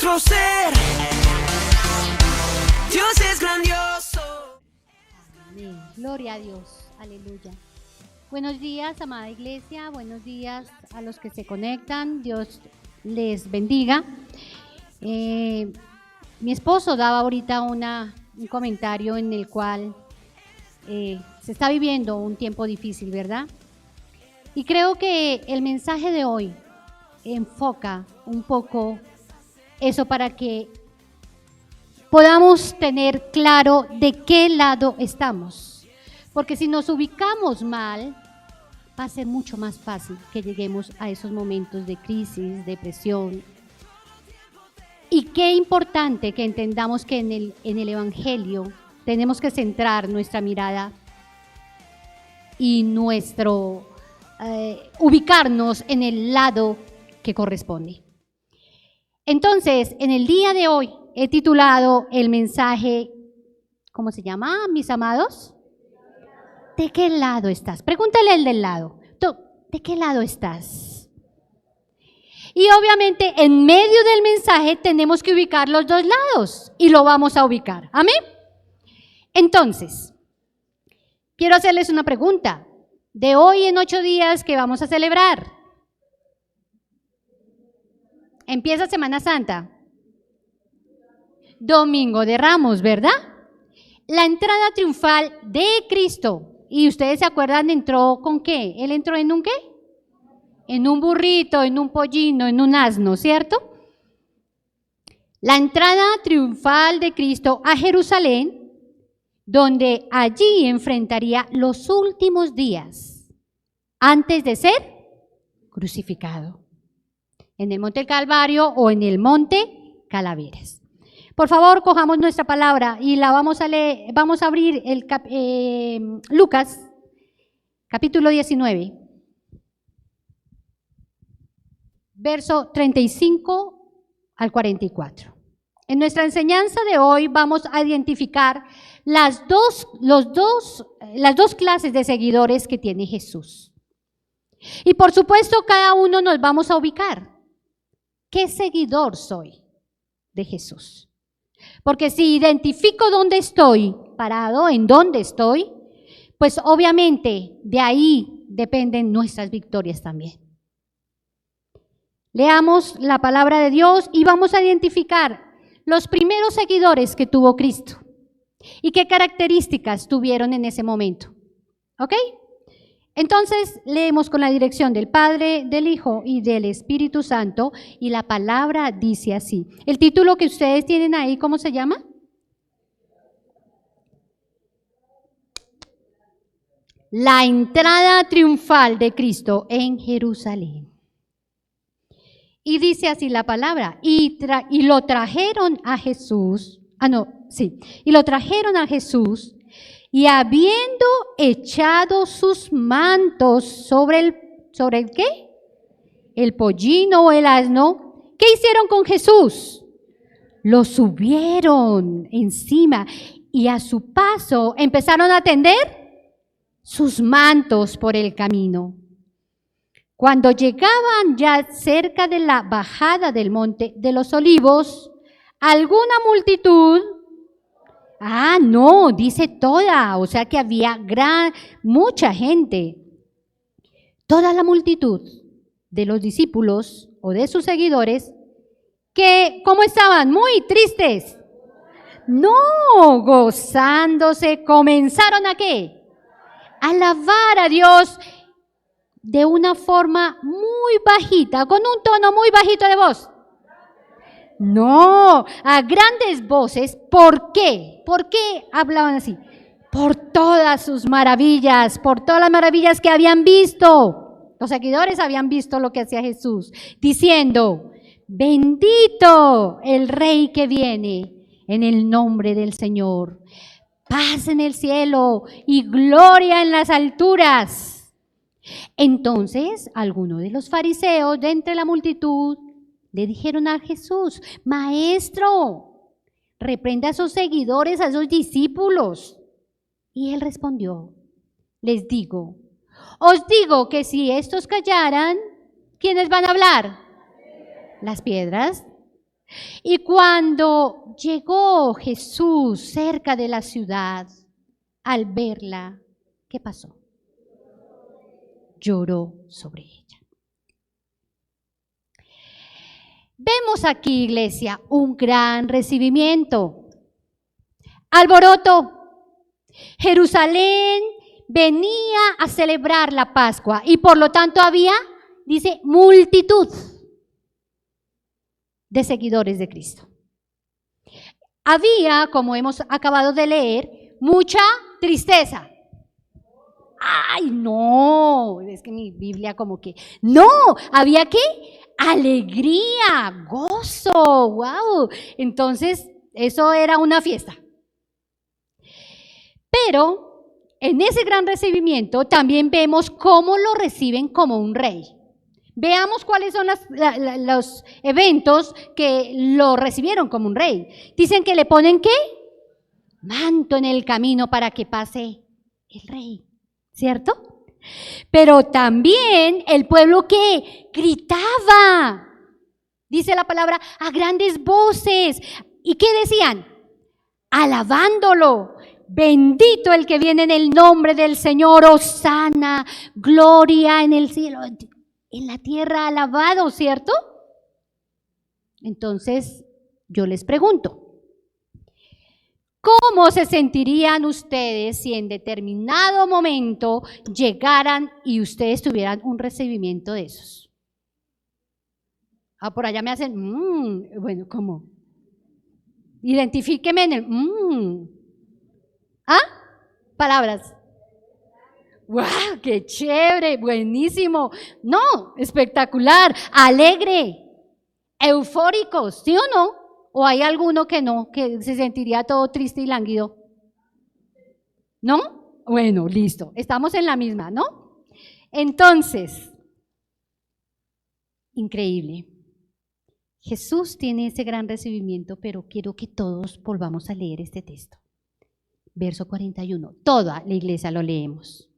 nuestro ser. Dios es grandioso. Amén. Gloria a Dios. Aleluya. Buenos días, amada iglesia. Buenos días a los que se conectan. Dios les bendiga. Mi esposo daba ahorita un comentario en el cual se está viviendo un tiempo difícil, ¿verdad? Y creo que el mensaje de hoy enfoca un poco eso para que podamos tener claro de qué lado estamos. Porque si nos ubicamos mal, va a ser mucho más fácil que lleguemos a esos momentos de crisis, depresión. Y qué importante que entendamos que en el Evangelio tenemos que centrar nuestra mirada y ubicarnos en el lado que corresponde. Entonces, en el día de hoy he titulado el mensaje, ¿cómo se llama, mis amados? ¿De qué lado estás? Pregúntale al del lado. ¿Tú, de qué lado estás? Y obviamente en medio del mensaje tenemos que ubicar los dos lados y lo vamos a ubicar. ¿Amén? Entonces, quiero hacerles una pregunta. De hoy en 8 días, ¿qué vamos a celebrar? Empieza Semana Santa. Domingo de Ramos, ¿verdad? La entrada triunfal de Cristo. ¿Y ustedes se acuerdan, entró con qué? ¿Él entró en un qué? En un burrito, en un pollino, en un asno, ¿cierto? La entrada triunfal de Cristo a Jerusalén, donde allí enfrentaría los últimos días antes de ser crucificado, en el Monte Calvario o en el Monte Calaveras. Por favor, cojamos nuestra palabra y la vamos a leer. Vamos a abrir Lucas, capítulo 19, verso 35 al 44. En nuestra enseñanza de hoy vamos a identificar las dos clases de seguidores que tiene Jesús. Y por supuesto, cada uno nos vamos a ubicar. ¿Qué seguidor soy de Jesús? Porque si identifico dónde estoy, parado, en dónde estoy, pues obviamente de ahí dependen nuestras victorias también. Leamos la palabra de Dios y vamos a identificar los primeros seguidores que tuvo Cristo y qué características tuvieron en ese momento. ¿Ok? Entonces, leemos con la dirección del Padre, del Hijo y del Espíritu Santo, y la palabra dice así. El título que ustedes tienen ahí, ¿cómo se llama? La entrada triunfal de Cristo en Jerusalén. Y dice así la palabra, y lo trajeron a Jesús, y lo trajeron a Jesús, y habiendo echado sus mantos sobre el ¿qué? El pollino o el asno, ¿qué hicieron con Jesús? Lo subieron encima y a su paso empezaron a tender sus mantos por el camino. Cuando llegaban ya cerca de la bajada del monte de los olivos, alguna multitud, no, dice toda, o sea que había mucha gente. Toda la multitud de los discípulos o de sus seguidores, que, ¿cómo estaban? Muy tristes. No, gozándose, comenzaron ¿a qué? A alabar a Dios de una forma muy bajita, con un tono muy bajito de voz. No, a grandes voces. ¿Por qué? ¿Por qué hablaban así? Por todas sus maravillas, por todas las maravillas que habían visto. Los seguidores habían visto lo que hacía Jesús, diciendo, bendito el Rey que viene en el nombre del Señor. Paz en el cielo y gloria en las alturas. Entonces, algunos de los fariseos de entre la multitud le dijeron a Jesús, Maestro, reprenda a sus seguidores, a sus discípulos. Y él respondió, les digo, os digo que si estos callaran, ¿quiénes van a hablar? Las piedras. Y cuando llegó Jesús cerca de la ciudad, al verla, ¿qué pasó? Lloró sobre ella. Vemos aquí, iglesia, un gran recibimiento. Alboroto. Jerusalén venía a celebrar la Pascua y por lo tanto había, dice, multitud de seguidores de Cristo. Había, como hemos acabado de leer, mucha tristeza. ¡Ay, no! Es que mi Biblia como que... No, había ¿qué? Alegría, gozo, wow. Entonces, eso era una fiesta. Pero en ese gran recibimiento también vemos cómo lo reciben como un rey. Veamos cuáles son los eventos que lo recibieron como un rey. Dicen que le ponen ¿qué? Manto en el camino para que pase el rey, ¿cierto? Pero también el pueblo que gritaba, dice la palabra, a grandes voces. ¿Y qué decían? Alabándolo. Bendito el que viene en el nombre del Señor, hosana, gloria en el cielo, en la tierra alabado, ¿cierto? Entonces, yo les pregunto, ¿cómo se sentirían ustedes si en determinado momento llegaran y ustedes tuvieran un recibimiento de esos? Por allá me hacen, bueno, ¿cómo? Identifíqueme en el, palabras. ¡Wow! ¡Qué chévere! Buenísimo. No, espectacular, alegre, eufóricos, ¿sí o no? ¿O hay alguno que no, que se sentiría todo triste y lánguido? ¿No? Bueno, listo, estamos en la misma, ¿no? Entonces, increíble. Jesús tiene ese gran recibimiento, pero quiero que todos volvamos a leer este texto. Verso 41, toda la iglesia lo leemos.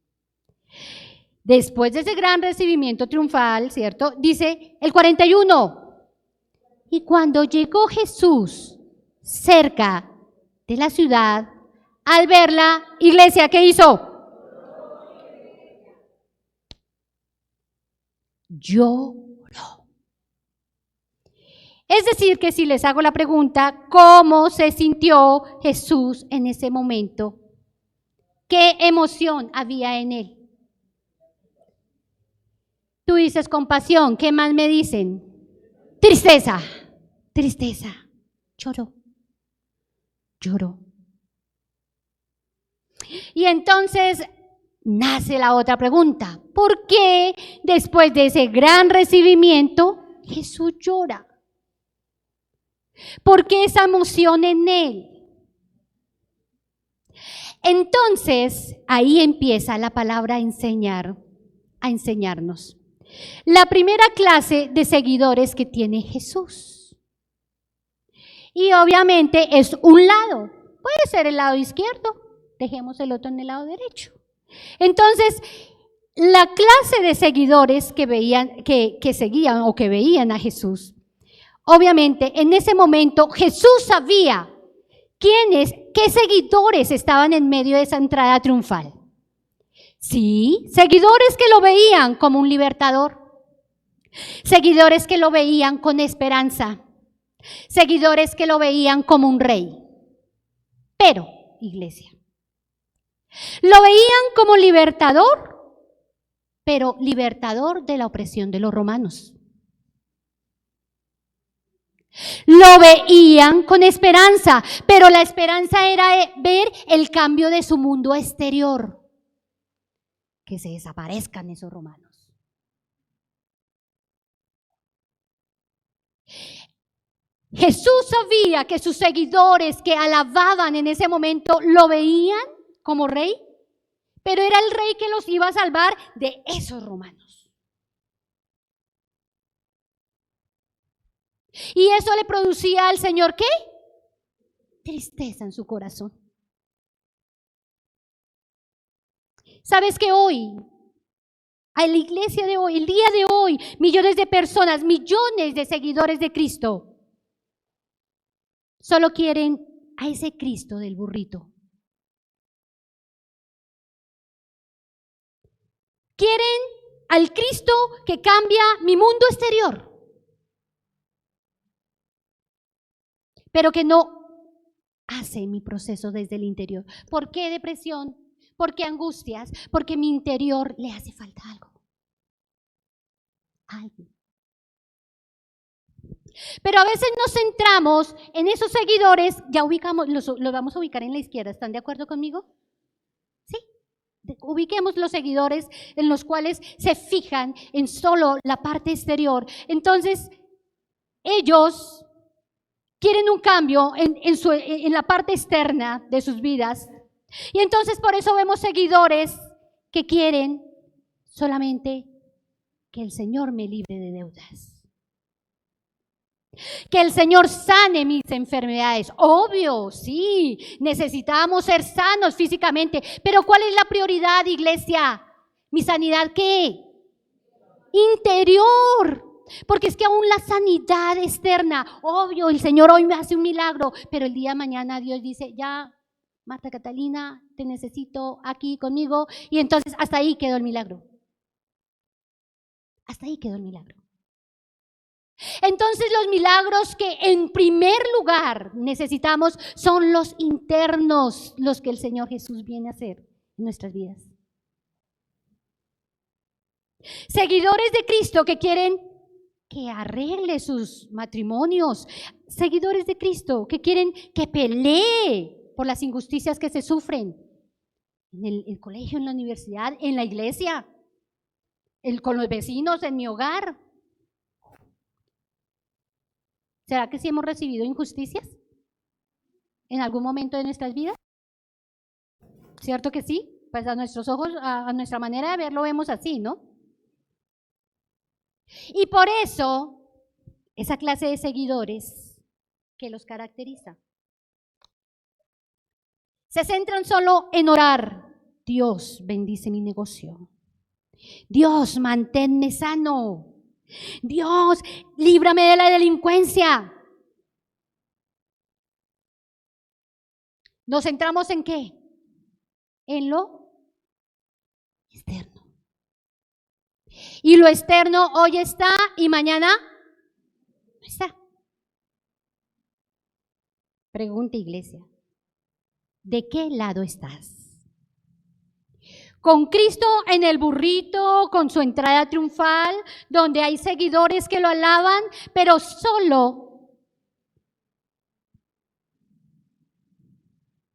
Después de ese gran recibimiento triunfal, ¿cierto? Dice el 41, y cuando llegó Jesús cerca de la ciudad, al verla, iglesia, ¿qué hizo? Lloró. Es decir, que si les hago la pregunta, ¿cómo se sintió Jesús en ese momento? ¿Qué emoción había en él? Tú dices compasión, ¿qué más me dicen? Tristeza, tristeza, lloró, lloró. Y entonces nace la otra pregunta, ¿por qué después de ese gran recibimiento Jesús llora? ¿Por qué esa emoción en él? Entonces, ahí empieza la palabra enseñar, a enseñarnos. La primera clase de seguidores que tiene Jesús. Y obviamente es un lado, puede ser el lado izquierdo, dejemos el otro en el lado derecho. Entonces, la clase de seguidores que veían, que seguían o que veían a Jesús, obviamente en ese momento Jesús sabía qué seguidores estaban en medio de esa entrada triunfal. Sí, seguidores que lo veían como un libertador, seguidores que lo veían con esperanza, seguidores que lo veían como un rey. Pero, iglesia, lo veían como libertador, pero libertador de la opresión de los romanos. Lo veían con esperanza, pero la esperanza era ver el cambio de su mundo exterior, que se desaparezcan esos romanos. Jesús sabía que sus seguidores que alababan en ese momento lo veían como rey, pero era el rey que los iba a salvar de esos romanos. Y eso le producía al Señor, ¿qué? Tristeza en su corazón. ¿Sabes que hoy, a la iglesia de hoy, el día de hoy, millones de personas, millones de seguidores de Cristo, solo quieren a ese Cristo del burrito. Quieren al Cristo que cambia mi mundo exterior, pero que no hace mi proceso desde el interior. ¿Por qué depresión? ¿Por qué angustias? Porque mi interior le hace falta algo. Algo. Pero a veces nos centramos en esos seguidores, ya ubicamos, los vamos a ubicar en la izquierda, ¿están de acuerdo conmigo? Sí. Ubiquemos los seguidores en los cuales se fijan en solo la parte exterior. Entonces, ellos quieren un cambio en la parte externa de sus vidas. Y entonces por eso vemos seguidores que quieren solamente que el Señor me libre de deudas. Que el Señor sane mis enfermedades. Obvio, sí, necesitamos ser sanos físicamente. Pero ¿cuál es la prioridad, iglesia? ¿Mi sanidad qué? Interior. Porque es que aún la sanidad externa, obvio, el Señor hoy me hace un milagro, pero el día de mañana Dios dice, ya, Marta Catalina, te necesito aquí conmigo. Y entonces hasta ahí quedó el milagro. Hasta ahí quedó el milagro. Entonces los milagros que en primer lugar necesitamos son los internos, los que el Señor Jesús viene a hacer en nuestras vidas. Seguidores de Cristo que quieren que arregle sus matrimonios, seguidores de Cristo que quieren que pelee por las injusticias que se sufren en el colegio, en la universidad, en la iglesia, con los vecinos, en mi hogar. ¿Será que sí hemos recibido injusticias en algún momento de nuestras vidas? ¿Cierto que sí? Pues a nuestros ojos, a nuestra manera de ver, lo vemos así, ¿no? Y por eso, esa clase de seguidores que los caracteriza, se centran solo en orar. Dios, bendice mi negocio. Dios, manténme sano. Dios, líbrame de la delincuencia. ¿Nos centramos en qué? En lo externo. Y lo externo hoy está y mañana no está. Pregunta, iglesia, ¿de qué lado estás? Con Cristo en el burrito, con su entrada triunfal, donde hay seguidores que lo alaban, pero solo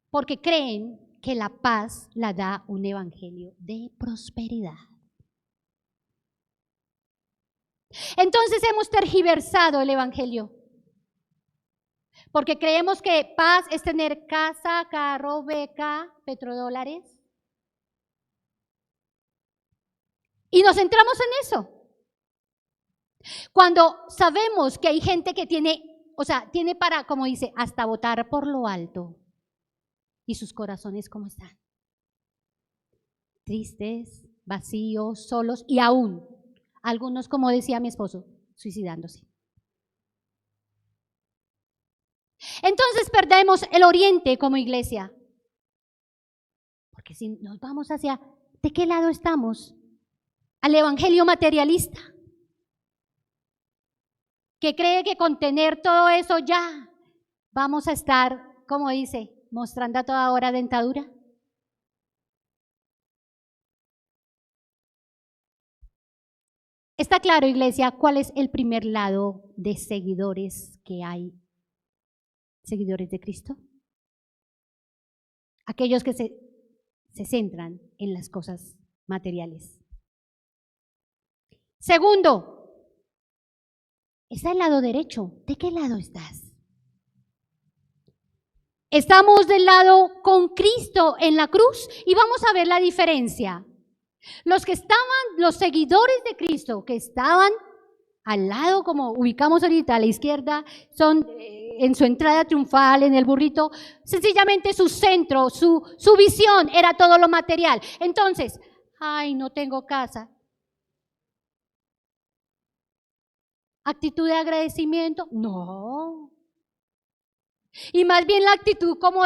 porque creen que la paz la da un evangelio de prosperidad. Entonces hemos tergiversado el evangelio, porque creemos que paz es tener casa, carro, beca, petrodólares. Y nos centramos en eso. Cuando sabemos que hay gente que tiene, tiene para, como dice, hasta votar por lo alto. ¿Y sus corazones cómo están? Tristes, vacíos, solos y aún, algunos, como decía mi esposo, suicidándose. Entonces perdemos el oriente como iglesia. Porque si nos vamos hacia, ¿de qué lado estamos? Al evangelio materialista, que cree que con tener todo eso ya vamos a estar, como dice, mostrando a toda hora dentadura. Está claro, iglesia, cuál es el primer lado de seguidores que hay. Seguidores de Cristo. Aquellos que se centran en las cosas materiales. Segundo, está el lado derecho. ¿De qué lado estás? Estamos del lado con Cristo en la cruz y vamos a ver la diferencia. Los seguidores de Cristo que estaban al lado, como ubicamos ahorita a la izquierda, son en su entrada triunfal, en el burrito, sencillamente su centro, su visión era todo lo material. Entonces, ay, no tengo casa. ¿Actitud de agradecimiento? No. Y más bien la actitud como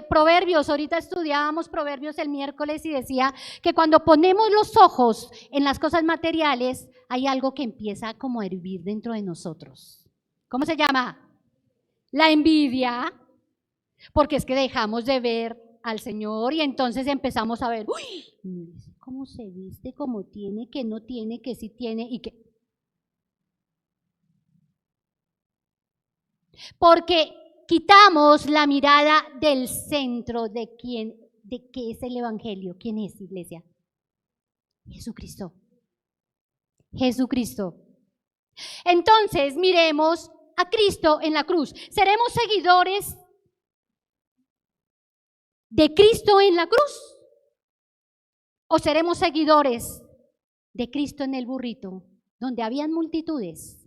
Proverbios, ahorita estudiábamos Proverbios el miércoles y decía que cuando ponemos los ojos en las cosas materiales, hay algo que empieza como a hervir dentro de nosotros. ¿Cómo se llama? La envidia, porque es que dejamos de ver al Señor y entonces empezamos a ver, uy, mire cómo se viste, cómo tiene, que no tiene, que sí tiene y que... Porque quitamos la mirada del centro de qué es el Evangelio. ¿Quién es, iglesia? Jesucristo. Jesucristo. Entonces, miremos a Cristo en la cruz. ¿Seremos seguidores de Cristo en la cruz? ¿O seremos seguidores de Cristo en el burrito, donde habían multitudes?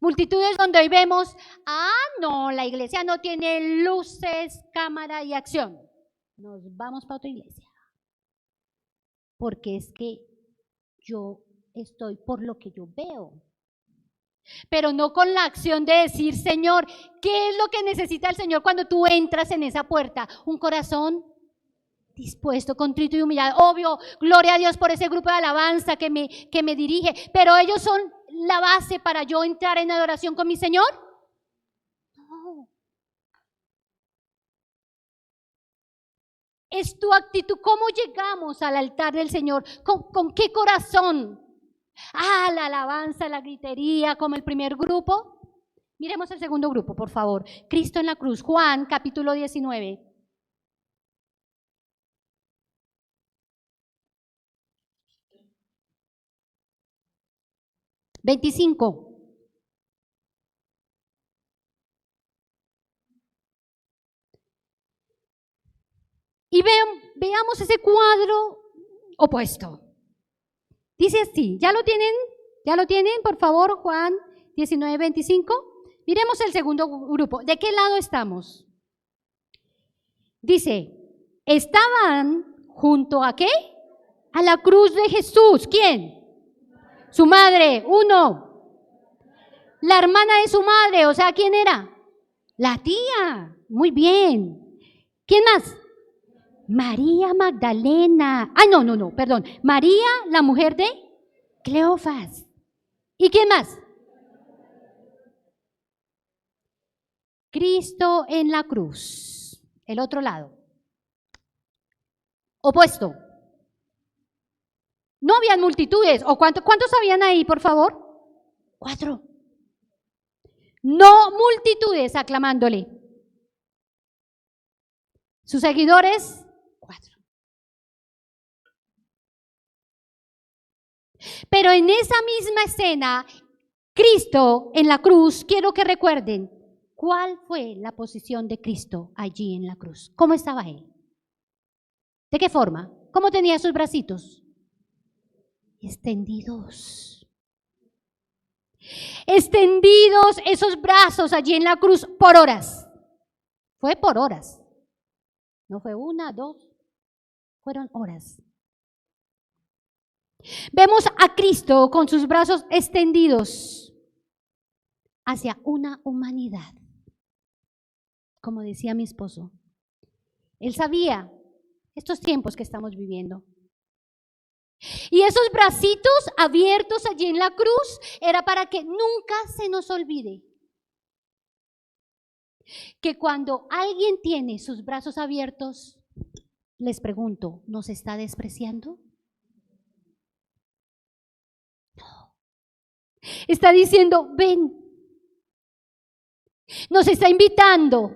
Multitudes donde hoy vemos, no, la iglesia no tiene luces, cámara y acción. Nos vamos para otra iglesia. Porque es que yo estoy por lo que yo veo. Pero no con la acción de decir, Señor, ¿qué es lo que necesita el Señor cuando tú entras en esa puerta? Un corazón dispuesto, contrito y humillado. Obvio, gloria a Dios por ese grupo de alabanza que me dirige, pero ellos son la base para yo entrar en adoración con mi Señor. No. Es tu actitud. ¿Cómo llegamos al altar del Señor? ¿Con qué corazón? La alabanza, la gritería, como el primer grupo. Miremos el segundo grupo, por favor. Cristo en la cruz. Juan, capítulo 19. $25. Y veamos ese cuadro opuesto. Dice así, ¿ya lo tienen? ¿Ya lo tienen? Por favor, Juan 19:25. Miremos el segundo grupo. ¿De qué lado estamos? Dice, estaban junto a ¿qué? A la cruz de Jesús. ¿Quién? Su madre, uno. La hermana de su madre, o sea, ¿quién era? La tía. Muy bien. ¿Quién más? María Magdalena. No, perdón. María, la mujer de Cleofas. ¿Y quién más? Cristo en la cruz. El otro lado. Opuesto. No habían multitudes. ¿O cuántos habían ahí, por favor? 4. No multitudes aclamándole. Sus seguidores, 4. Pero en esa misma escena, Cristo en la cruz, quiero que recuerden, ¿cuál fue la posición de Cristo allí en la cruz? ¿Cómo estaba Él? ¿De qué forma? ¿Cómo tenía sus bracitos? Extendidos. Extendidos esos brazos allí en la cruz por horas. Fue por horas. No fue 1, 2, fueron horas. Vemos a Cristo con sus brazos extendidos hacia una humanidad. Como decía mi esposo, él sabía estos tiempos que estamos viviendo. Y esos bracitos abiertos allí en la cruz era para que nunca se nos olvide que cuando alguien tiene sus brazos abiertos, les pregunto, ¿nos está despreciando? No. Está diciendo, ven. Nos está invitando.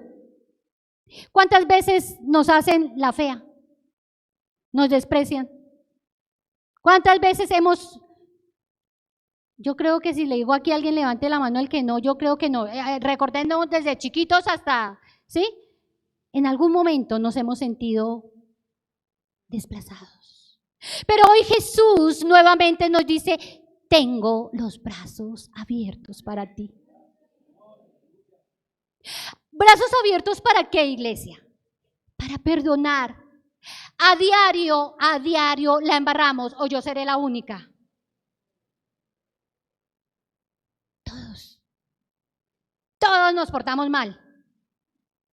¿Cuántas veces nos hacen la fea? Nos desprecian. ¿Cuántas veces yo creo que si le digo aquí a alguien levante la mano el que no, yo creo que no, recordemos desde chiquitos hasta, ¿sí? En algún momento nos hemos sentido desplazados. Pero hoy Jesús nuevamente nos dice, tengo los brazos abiertos para ti. ¿Brazos abiertos para qué, iglesia? Para perdonar. A diario la embarramos o yo seré la única. Todos nos portamos mal.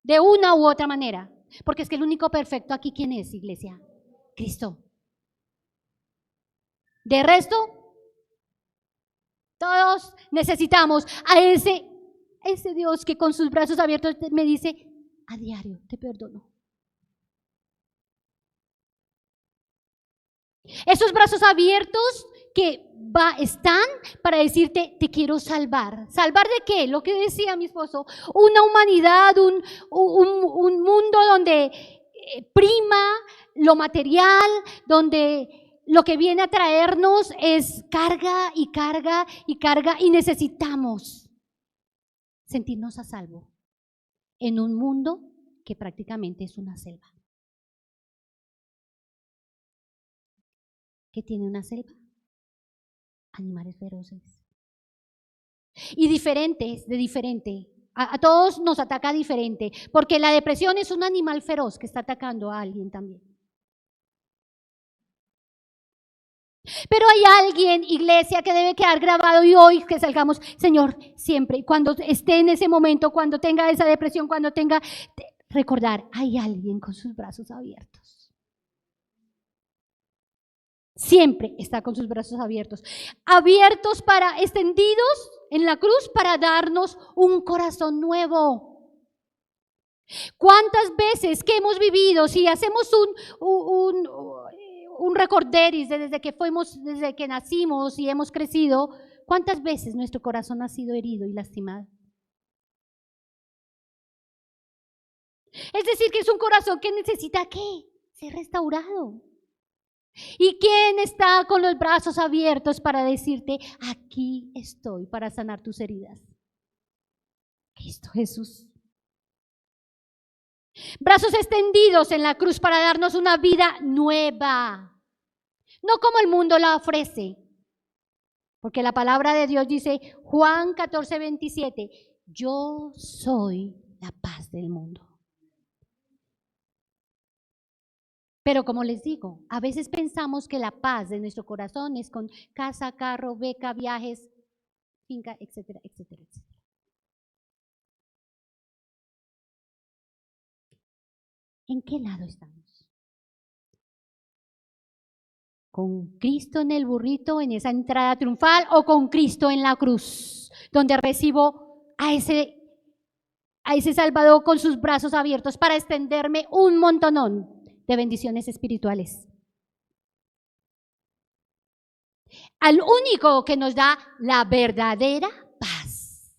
de una u otra manera. Porque es que el único perfecto aquí, ¿quién es, iglesia? Cristo. De resto, todos necesitamos a ese Dios que con sus brazos abiertos me dice, a diario, te perdono. Esos brazos abiertos que están para decirte, te quiero salvar. ¿Salvar de qué? Lo que decía mi esposo, una humanidad, un mundo donde prima lo material, donde lo que viene a traernos es carga y carga y carga, y necesitamos sentirnos a salvo en un mundo que prácticamente es una selva. ¿Qué tiene una selva? Animales feroces. Y diferentes, de diferente. A todos nos ataca diferente, porque la depresión es un animal feroz que está atacando a alguien también. Pero hay alguien, iglesia, que debe quedar grabado y hoy que salgamos, Señor, siempre, cuando esté en ese momento, cuando tenga esa depresión, cuando tenga, recordar, hay alguien con sus brazos abiertos. Siempre está con sus brazos abiertos. Abiertos extendidos en la cruz para darnos un corazón nuevo. ¿Cuántas veces que hemos vivido, si hacemos un recorderis desde que nacimos y hemos crecido, cuántas veces nuestro corazón ha sido herido y lastimado? Es decir, que es un corazón que necesita ¿qué? Ser restaurado. ¿Y quién está con los brazos abiertos para decirte, aquí estoy para sanar tus heridas? Cristo Jesús. Brazos extendidos en la cruz para darnos una vida nueva, no como el mundo la ofrece, porque la palabra de Dios dice, Juan 14:27, yo soy la paz del mundo. Pero como les digo, a veces pensamos que la paz de nuestro corazón es con casa, carro, beca, viajes, finca, etcétera, etcétera, etcétera. ¿En qué lado estamos? ¿Con Cristo en el burrito, en esa entrada triunfal, o con Cristo en la cruz, donde recibo a ese Salvador con sus brazos abiertos para extenderme un montonón de bendiciones espirituales? Al único que nos da la verdadera paz.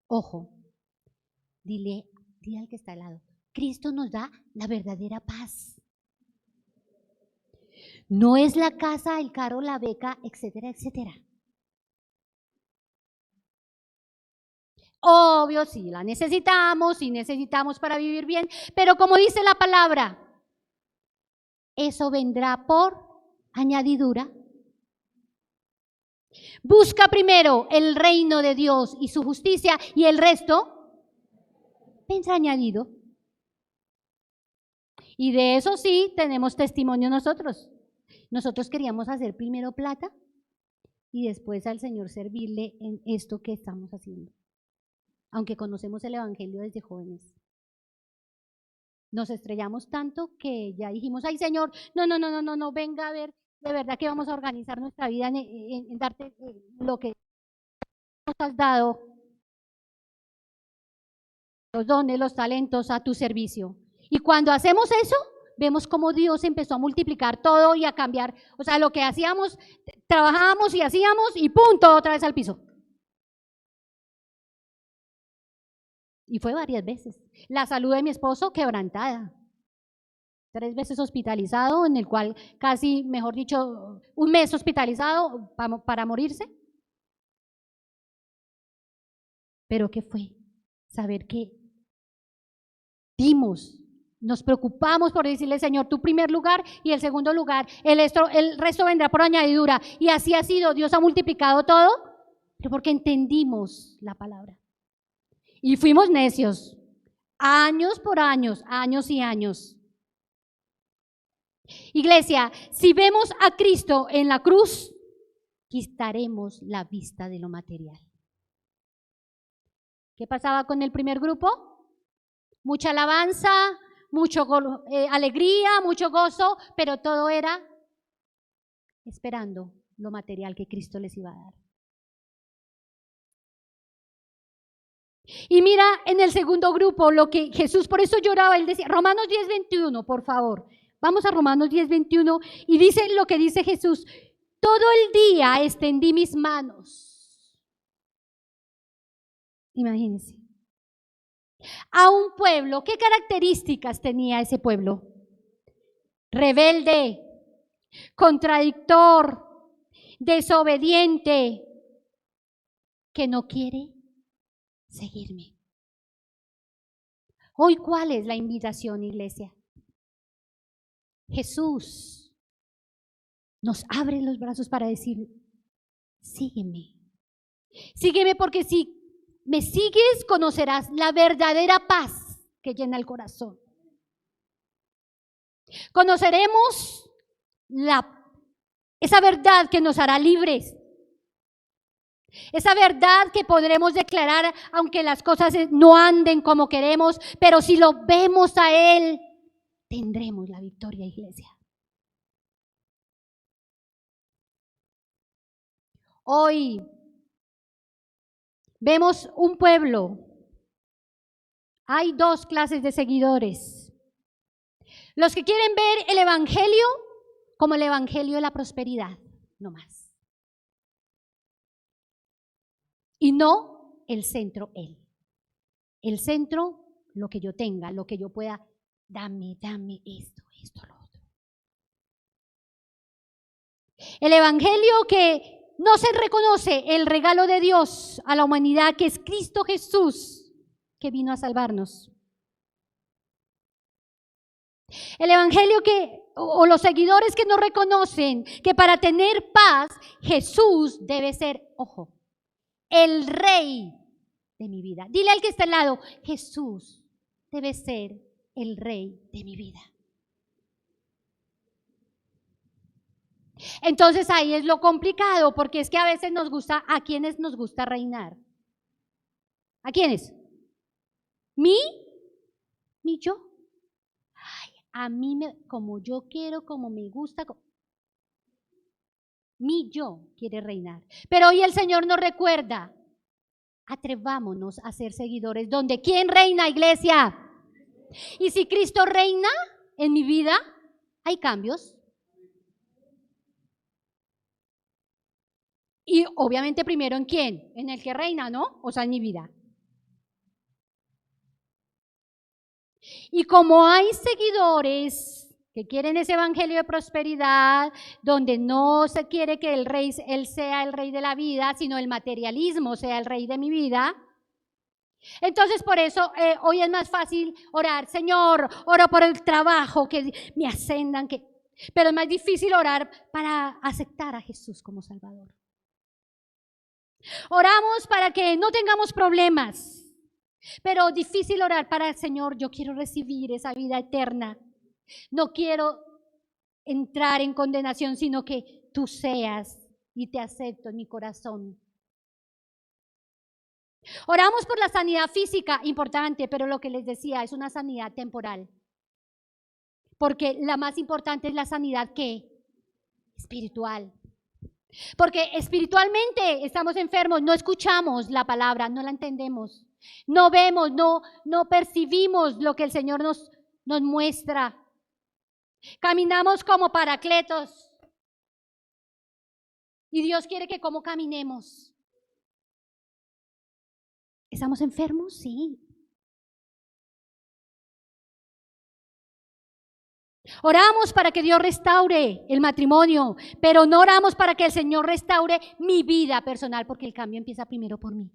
Ojo, dile al que está al lado, Cristo nos da la verdadera paz. No es la casa, el carro, la beca, etcétera, etcétera. Obvio, sí la necesitamos, sí necesitamos para vivir bien, pero como dice la palabra, eso vendrá por añadidura. Busca primero el reino de Dios y su justicia, y el resto vendrá añadido. Y de eso sí tenemos testimonio nosotros. Nosotros queríamos hacer primero plata y después al Señor servirle en esto que estamos haciendo. Aunque conocemos el Evangelio desde jóvenes. Nos estrellamos tanto que ya dijimos, ay Señor, no, venga a ver, de verdad que vamos a organizar nuestra vida en darte lo que nos has dado, los dones, los talentos a tu servicio. Y cuando hacemos eso, vemos cómo Dios empezó a multiplicar todo y a cambiar. O sea, lo que hacíamos, trabajábamos y hacíamos y punto, otra vez al piso. Y fue varias veces. La salud de mi esposo quebrantada. 3 veces hospitalizado, en el cual casi, mejor dicho, 1 mes hospitalizado para morirse. Pero ¿qué fue? Saber que dimos, nos preocupamos por decirle, Señor, tu primer lugar y el segundo lugar, el resto vendrá por añadidura. Y así ha sido, Dios ha multiplicado todo, pero porque entendimos la palabra. Y fuimos necios, años por años, años y años. Iglesia, si vemos a Cristo en la cruz, quitaremos la vista de lo material. ¿Qué pasaba con el primer grupo? mucha alabanza, mucha alegría, mucho gozo, pero todo era esperando lo material que Cristo les iba a dar. Y mira en el segundo grupo lo que Jesús, por eso lloraba, él decía, Romanos 10:21, por favor. Vamos a Romanos 10:21 y dice lo que dice Jesús, todo el día extendí mis manos. Imagínense. A un pueblo, ¿qué características tenía ese pueblo? Rebelde, contradictor, desobediente, que no quiere seguirme. Hoy, ¿cuál es la invitación, iglesia? Jesús nos abre los brazos para decir, sígueme. Sígueme porque si me sigues, conocerás la verdadera paz que llena el corazón. Conoceremos esa verdad que nos hará libres. Esa verdad que podremos declarar aunque las cosas no anden como queremos, pero si lo vemos a Él, tendremos la victoria, iglesia. Hoy vemos un pueblo. Hay dos clases de seguidores. Los que quieren ver el evangelio como el evangelio de la prosperidad, no más. Y no el centro, Él. El centro, lo que yo tenga, lo que yo pueda, dame esto, lo otro. El evangelio que no se reconoce el regalo de Dios a la humanidad, que es Cristo Jesús, que vino a salvarnos. El evangelio o los seguidores que no reconocen que para tener paz, Jesús debe ser, ojo, el rey de mi vida. Dile al que está al lado, Jesús debe ser el rey de mi vida. Entonces ahí es lo complicado, porque es que a veces ¿a quiénes nos gusta reinar? ¿A quiénes? ¿Mi yo? Ay, a mí, como yo quiero, como me gusta, mi yo quiere reinar. Pero hoy el Señor nos recuerda, atrevámonos a ser seguidores donde ¿quién reina, iglesia? Y si Cristo reina en mi vida, hay cambios. Y obviamente primero ¿en quién? En el que reina, ¿no? O sea, en mi vida. Y como hay seguidores que quieren ese evangelio de prosperidad, donde no se quiere que Él sea el rey de la vida, sino el materialismo sea el rey de mi vida. Entonces por eso hoy es más fácil orar, Señor, oro por el trabajo, que me ascendan, pero es más difícil orar para aceptar a Jesús como Salvador. Oramos para que no tengamos problemas, pero difícil orar para el Señor, yo quiero recibir esa vida eterna. No quiero entrar en condenación, sino que tú seas y te acepto en mi corazón. Oramos por la sanidad física, importante, pero lo que les decía es una sanidad temporal. Porque la más importante es la sanidad ¿qué? Espiritual. Porque espiritualmente estamos enfermos, no escuchamos la palabra, no la entendemos, no vemos, no percibimos lo que el Señor nos muestra. Caminamos como paracletos. Y Dios quiere que como caminemos. ¿Estamos enfermos? Sí. Oramos para que Dios restaure el matrimonio, pero no oramos para que el Señor restaure mi vida personal, porque el cambio empieza primero por mí.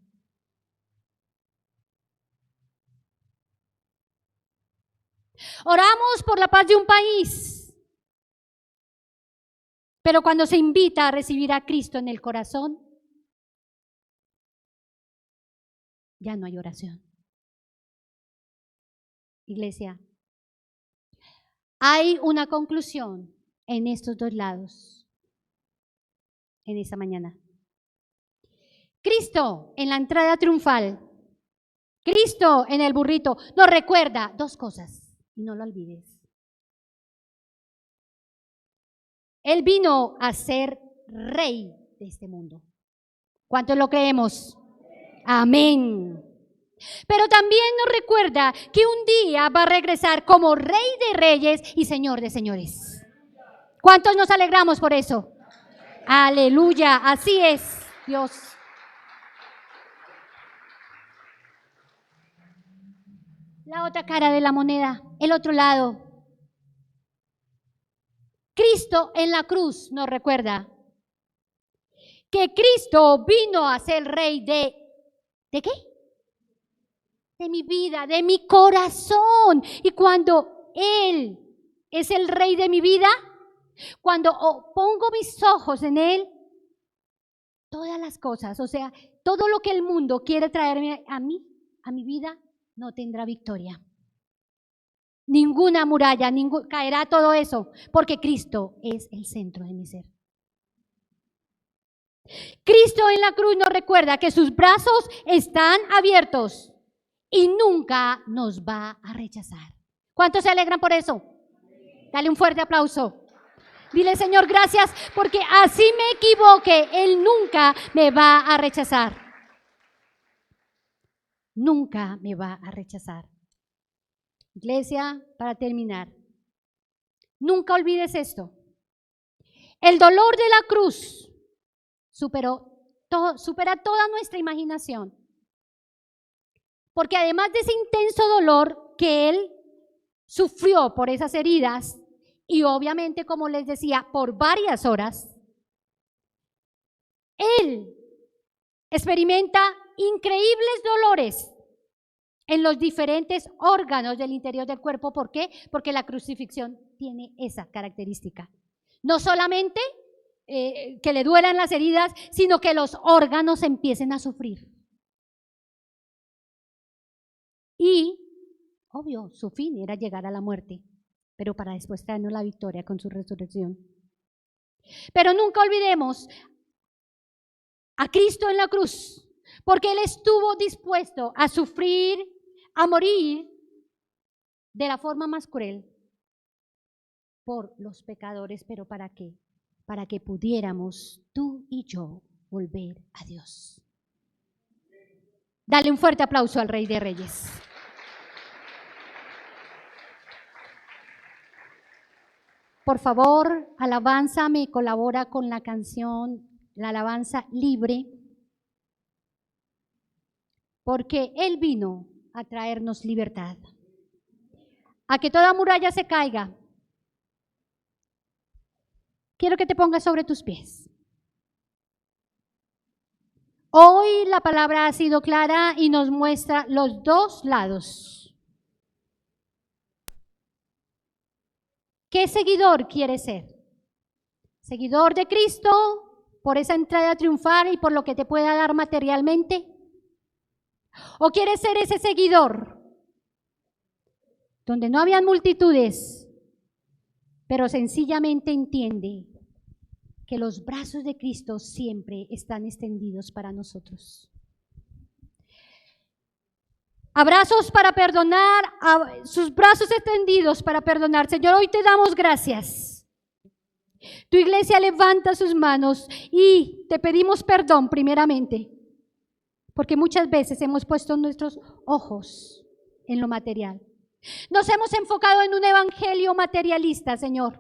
Oramos por la paz de un país, pero cuando se invita a recibir a Cristo en el corazón, ya no hay oración. Iglesia, hay una conclusión en estos dos lados, en esta mañana. Cristo, en la entrada triunfal, Cristo en el burrito nos recuerda dos cosas, y no lo olvides. Él vino a ser rey de este mundo. ¿Cuántos lo creemos? Amén. Pero también nos recuerda que un día va a regresar como Rey de Reyes y Señor de Señores. ¿Cuántos nos alegramos por eso? Aleluya, así es, Dios. La otra cara de la moneda, el otro lado. Cristo en la cruz nos recuerda que Cristo vino a ser Rey ¿de qué? De mi vida, de mi corazón. Y cuando Él es el Rey de mi vida, cuando pongo mis ojos en Él, todas las cosas, o sea, todo lo que el mundo quiere traerme a mí, a mi vida, no tendrá victoria. Ninguna muralla, caerá todo eso, porque Cristo es el centro de mi ser. Cristo en la cruz nos recuerda que sus brazos están abiertos y nunca nos va a rechazar. ¿Cuántos se alegran por eso? Dale un fuerte aplauso. Dile, Señor, gracias, porque así me equivoque, Él nunca me va a rechazar. Nunca me va a rechazar. Iglesia, para terminar, nunca olvides esto. El dolor de la cruz supera toda nuestra imaginación. Porque además de ese intenso dolor que Él sufrió por esas heridas, y obviamente, como les decía, por varias horas, Él experimenta increíbles dolores en los diferentes órganos del interior del cuerpo. ¿Por qué? Porque la crucifixión tiene esa característica. No solamente que le duelan las heridas, sino que los órganos empiecen a sufrir. Y, obvio, su fin era llegar a la muerte, pero para después traernos la victoria con su resurrección. Pero nunca olvidemos a Cristo en la cruz, porque Él estuvo dispuesto a sufrir, a morir de la forma más cruel por los pecadores. ¿Pero para qué? Para que pudiéramos tú y yo volver a Dios. Dale un fuerte aplauso al Rey de Reyes. Por favor, alabanza me colabora con la canción, la alabanza libre, porque Él vino a traernos libertad, a que toda muralla se caiga. Quiero que te pongas sobre tus pies. Hoy la palabra ha sido clara y nos muestra los dos lados. ¿Qué seguidor quieres ser? ¿Seguidor de Cristo por esa entrada triunfal y por lo que te pueda dar materialmente? ¿O quieres ser ese seguidor donde no habían multitudes, pero sencillamente entiende que los brazos de Cristo siempre están extendidos para nosotros? Abrazos para perdonar, sus brazos extendidos para perdonar. Señor, hoy te damos gracias. Tu iglesia levanta sus manos y te pedimos perdón primeramente, porque muchas veces hemos puesto nuestros ojos en lo material. Nos hemos enfocado en un evangelio materialista, Señor.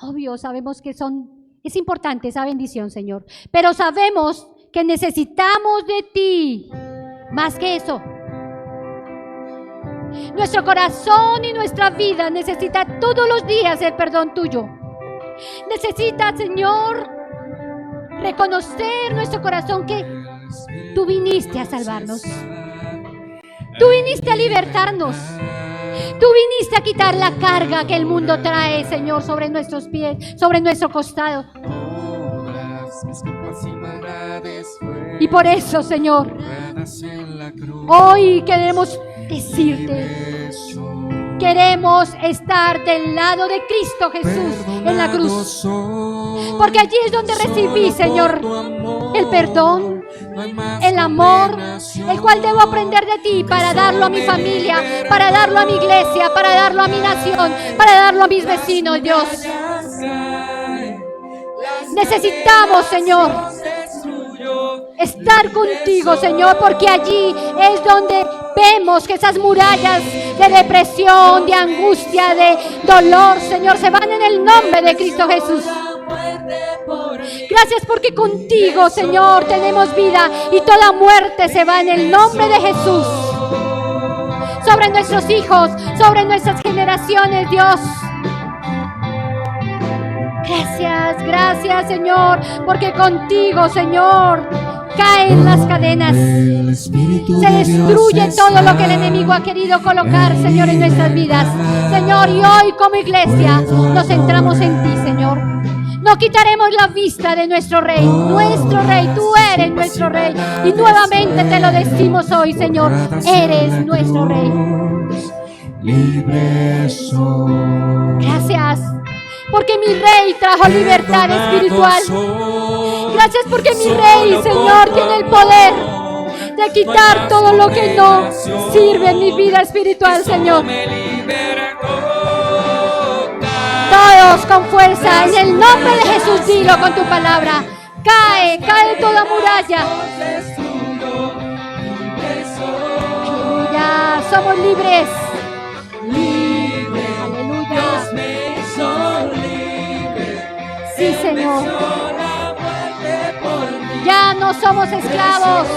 Obvio, sabemos que es importante esa bendición, Señor, pero sabemos que necesitamos de ti más que eso. Nuestro corazón y nuestra vida necesita todos los días el perdón tuyo. Necesita, Señor, reconocer nuestro corazón que tú viniste a salvarnos. Tú viniste a libertarnos. Tú viniste a quitar la carga que el mundo trae, Señor, sobre nuestros pies, sobre nuestro costado. Y por eso, Señor, hoy queremos decirte, queremos estar del lado de Cristo Jesús en la cruz, porque allí es donde recibí, Señor, el perdón, el amor, el cual debo aprender de ti para darlo a mi familia, para darlo a mi iglesia, para darlo a mi nación, para darlo a mis vecinos, Dios. Necesitamos, Señor, estar contigo, Señor, porque allí es donde vemos que esas murallas de depresión, de angustia, de dolor, Señor, se van en el nombre de Cristo Jesús. Gracias porque contigo, Señor, tenemos vida y toda muerte se va en el nombre de Jesús. Sobre nuestros hijos, sobre nuestras generaciones, Dios. Gracias, gracias, Señor, porque contigo, Señor, caen las cadenas. Se destruye todo lo que el enemigo ha querido colocar, Señor, en nuestras vidas. Señor, y hoy como iglesia nos centramos en ti, Señor. No quitaremos la vista de nuestro Rey, tú eres nuestro Rey. Y nuevamente te lo decimos hoy, Señor, eres nuestro Rey. Gracias, porque mi Rey trajo libertad espiritual. Gracias porque mi Rey, Señor, tiene el poder de quitar todo lo que no sirve en mi vida espiritual, Señor. Todos con fuerza, en el nombre de Jesús, dilo con tu palabra. Cae toda muralla. Aleluya, somos libres. Aleluya. Sí, Señor. Ya no somos esclavos.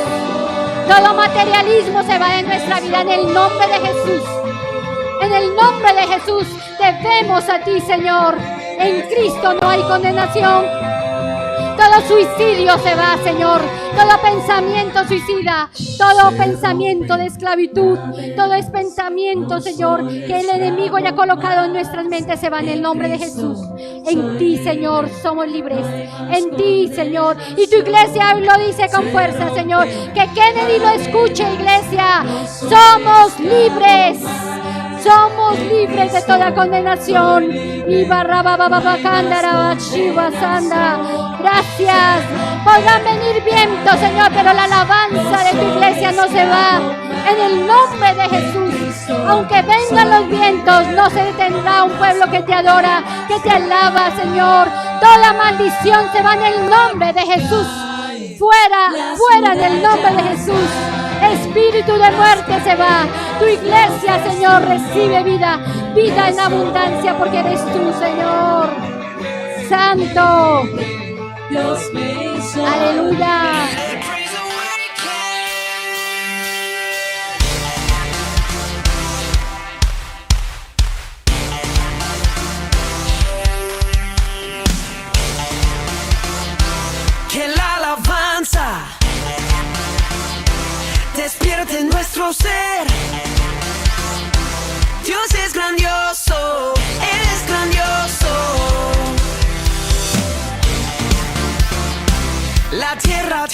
Todo materialismo se va de nuestra vida en el nombre de Jesús. En el nombre de Jesús debemos a ti, Señor. En Cristo no hay condenación. Todo suicidio se va, Señor. Todo pensamiento suicida, todo pensamiento de esclavitud, todo es pensamiento, Señor, que el enemigo haya colocado en nuestras mentes se va en el nombre de Jesús. En ti, Señor, somos libres. En ti, Señor. Y tu iglesia lo dice con fuerza, Señor. Que Kennedy lo escuche, iglesia. Somos libres. Somos libres de toda condenación. Gracias. Podrán venir vientos, Señor, pero la alabanza de tu iglesia no se va. En el nombre de Jesús. Aunque vengan los vientos, no se detendrá un pueblo que te adora, que te alaba, Señor. Toda maldición se va en el nombre de Jesús. Fuera, fuera en el nombre de Jesús. Espíritu de muerte se va. Tu iglesia, Señor, recibe vida, vida en abundancia, porque eres tú, Señor. Santo. Aleluya. Que la alabanza despierte en nuestro ser. Dios es grandioso, Él es grandioso. La tierra